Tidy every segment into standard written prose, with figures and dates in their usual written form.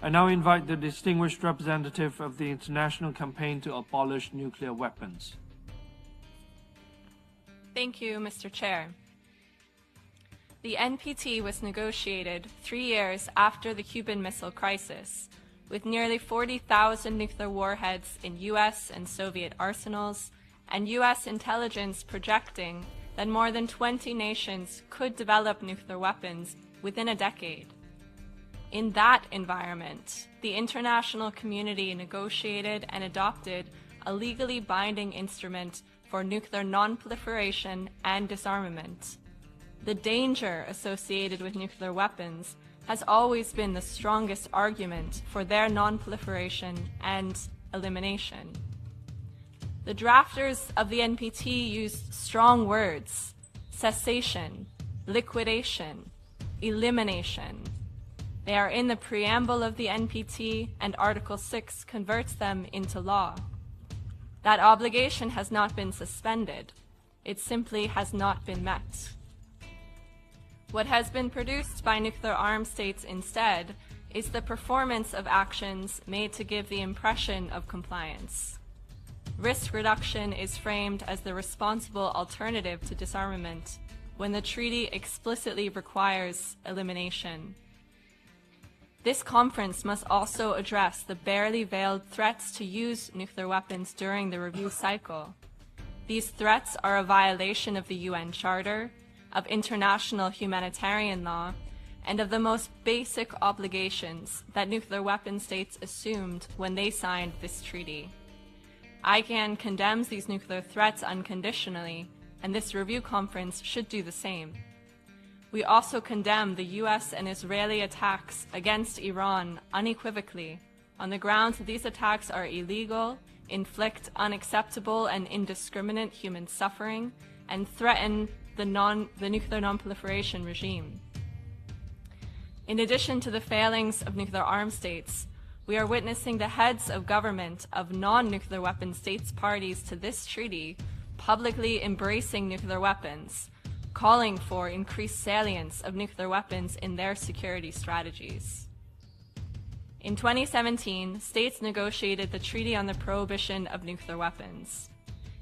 I now invite the distinguished representative of the International Campaign to Abolish Nuclear Weapons. Thank you, Mr. Chair. The NPT was negotiated 3 years after the Cuban Missile Crisis, with nearly 40,000 nuclear warheads in U.S. and Soviet arsenals, and U.S. intelligence projecting that more than 20 nations could develop nuclear weapons within a decade. In that environment, the international community negotiated and adopted a legally binding instrument for nuclear non-proliferation and disarmament. The danger associated with nuclear weapons has always been the strongest argument for their non-proliferation and elimination. The drafters of the NPT used strong words: cessation, liquidation, elimination. They are in the preamble of the NPT, and Article 6 converts them into law. That obligation has not been suspended. It simply has not been met. What has been produced by nuclear armed states instead is the performance of actions made to give the impression of compliance. Risk reduction is framed as the responsible alternative to disarmament when the treaty explicitly requires elimination. This conference must also address the barely veiled threats to use nuclear weapons during the review cycle. These threats are a violation of the UN Charter, of international humanitarian law, and of the most basic obligations that nuclear weapon states assumed when they signed this treaty. ICAN condemns these nuclear threats unconditionally, and this review conference should do the same. We also condemn the U.S. and Israeli attacks against Iran unequivocally on the grounds that these attacks are illegal, inflict unacceptable and indiscriminate human suffering, and threaten the nuclear non-proliferation regime. In addition to the failings of nuclear armed states, we are witnessing the heads of government of non-nuclear weapon states parties to this treaty publicly embracing nuclear weapons, calling for increased salience of nuclear weapons in their security strategies. In 2017, states negotiated the Treaty on the Prohibition of Nuclear Weapons.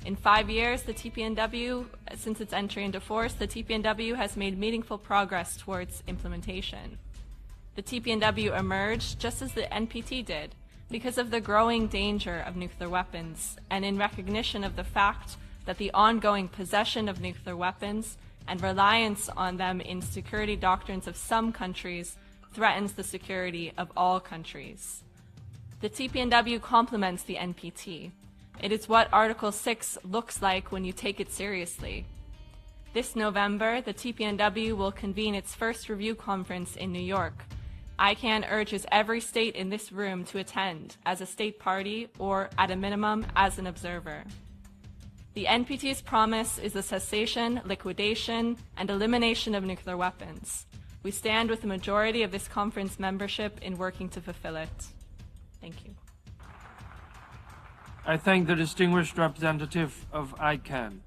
In 5 years, the TPNW, since its entry into force, the TPNW has made meaningful progress towards implementation. The TPNW emerged just as the NPT did, because of the growing danger of nuclear weapons, and in recognition of the fact that the ongoing possession of nuclear weapons and reliance on them in security doctrines of some countries threatens the security of all countries. The TPNW complements the NPT. It is what Article 6 looks like when you take it seriously. This November, the TPNW will convene its first review conference in New York. ICAN urges every state in this room to attend as a state party or, at a minimum, as an observer. The NPT's promise is the cessation, liquidation, and elimination of nuclear weapons. We stand with the majority of this conference membership in working to fulfill it. Thank you. I thank the distinguished representative of ICAN.